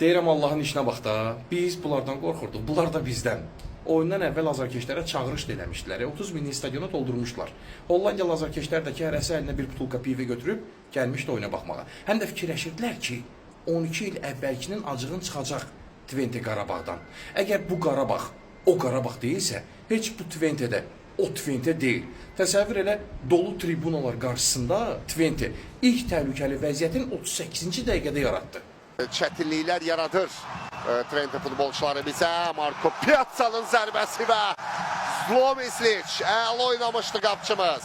Deyirəm Allahın işinə bax da, biz bunlardan qorxurduq, bunlar da bizdən. Oyundan əvvəl azarkeşlərə çağırış da eləmişdilər. 30 minlik stadiona doldurmuşlar. Hollandiyalı azarkeşlər də ki, hərəsi əlinə bir butulka pivə götürüb gəlmişdi oyuna baxmağa. Həm də fikirləşirdilər ki, 12 il əvvəlkinin acığın çıxacaq Twente Qarabağdan. Əgər bu Qarabağ o Qarabağ deyilsə, heç bu Twente'də o Twente deyil. Təsəvvür elə, dolu tribunalar qarşısında Twente ilk təhlükəli vəziyyətin 38-ci dəqiqədə yaratdı. Çətinliklər yaradır Twente futbolçuları bizə. Marko Piazza'nın zərbəsi və Zlomisic əla oynamışdı qapçımız.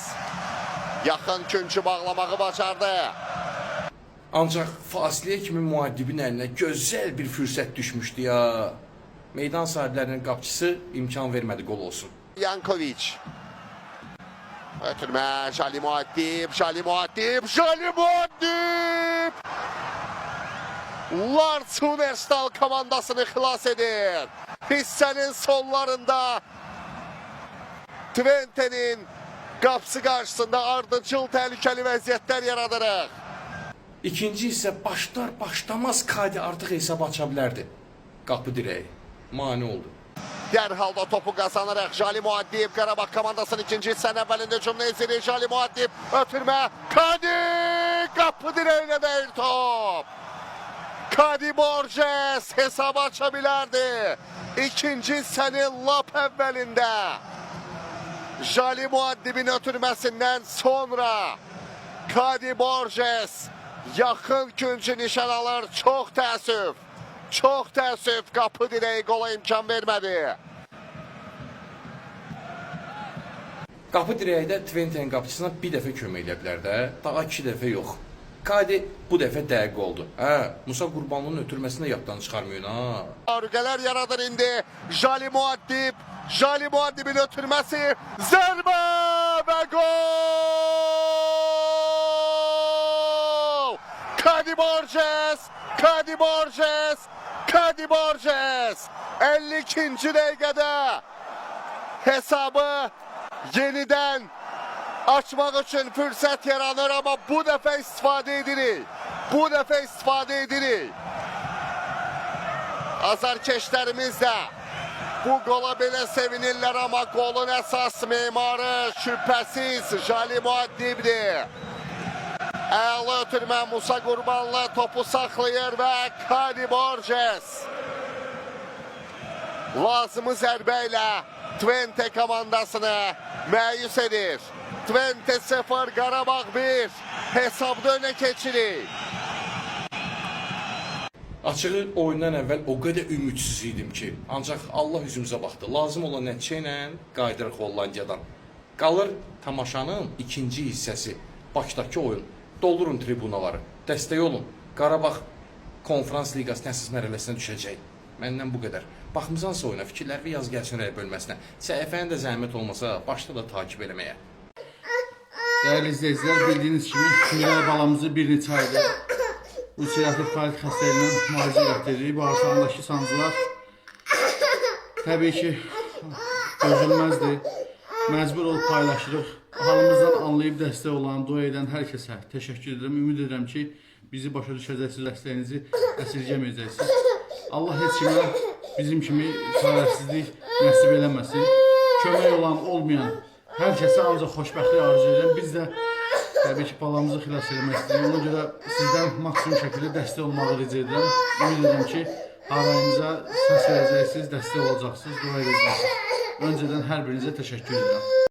Yaxın küncü bağlamağı bacardı. Ancaq fasiləyə kimi müəddibin əlinə gözəl bir fürsət düşmüşdü ya. Meydan sahiblərinin qapçısı imkan vermədi gol olsun. Yankovic. Ötürmə, Jali Muaddib. Lars Hunerstal komandasını xilas edir. Hissənin sonlarında Twente'nin qapısı qarşısında ardıcıl təhlükəli vəziyyətlər yaradırıq. İkinci isə başlamaz Kadi artıq hesab aça bilərdi. Qapı dirəyi mane oldu. Dərhal da topu qazanırıq. Jali Muaddib Qarabağ komandasının ikinci hissənin əvvəlində hücumda ezilir. Jali Muaddib ötürmə. Kadi qapı dirəyinə dəyir top. Kadi Borges hesabı aça bilərdi. İkinci hissənin lap əvvəlində. Jali Muaddibin ötürməsindən sonra Kadi Borges yaxın küncü nişan alır. Çox təəssüf qapı dirəyi qola imkan vermədi. Qapı dirəyidə Twente'nin qapıçısına bir dəfə kömək edə bilər də, daha 2 dəfə yox. Kadi bu dəfə dəqiq oldu. Musa Qurbanlının ötürməsini də yaddan çıxarmayın ha. Arıqələr yaradır indi. Jali Muaddibin ötürməsi, zərbə və gol! Kadi Borges 52-ci dəqiqədə hesabı yenidən açmaq üçün fürsət yaranır, amma bu dəfə istifadə edirik. Azarkeşlərimiz də bu qola belə sevinirlər, amma qolun əsas memarı şübhəsiz Jali Muaddibdir. Əla ötürmə, Musa Qurbanlı topu saxlayır və Kadi Borges lazımı zərbə ilə Twente komandasını məyus edir. Twente 0, Qarabağ 1 hesabda önə keçirik. Açığı oyundan əvvəl o qədər ümidsiz idim ki, ancaq Allah üzümüzə baxdı. Lazım olan nəticə ilə qayıdırıq Hollandiyadan. Qalır tamaşanın ikinci hissəsi, Bakıdakı oyun. Doldurun tribunaları, dəstək olun. Qarabağ Konferans Liqası təhsis mərhələsinə düşəcək. Məndən bu qədər. Baxmısansa oyuna, fikirləri yaz gəlsin rəy bölməsinə. Səhifənin də zəhmət olmasa, başda da takip eləməyə. Dəyərli izləyicilər, bildiyiniz kimi Mirəy balamızı bir neçə aydır ulserativ kolit xəstəliyindən müalicə etdiririk. Bağırsağındakı sancılar təbii ki dözülməzdir. Məcbur olub paylaşırıq. Halımızdan anlayıb dəstək olan, dua edən hər kəsə təşəkkür edirəm. Ümid edirəm ki, bizi başa düşəcəksiniz, dəstəyinizi əsirgəməyəcəksiniz. Allah heç kimə bizim kimi çarəsizlik nəsib eləməsin. Kömək olan, olmayan hər kəsə ancaq xoşbəxtlik arzu edirəm. Biz də təbii ki, balamızı xilas eləmək istəyirik. Ona görə sizdən maksimum şəkildə dəstək olmağı rica edirəm. Ümid edirəm ki, harayımıza səs verəcəksiniz, dəstək olacaqsınız, dua edəcəksiniz. Öncədən hər birinizə təşəkkür edirəm.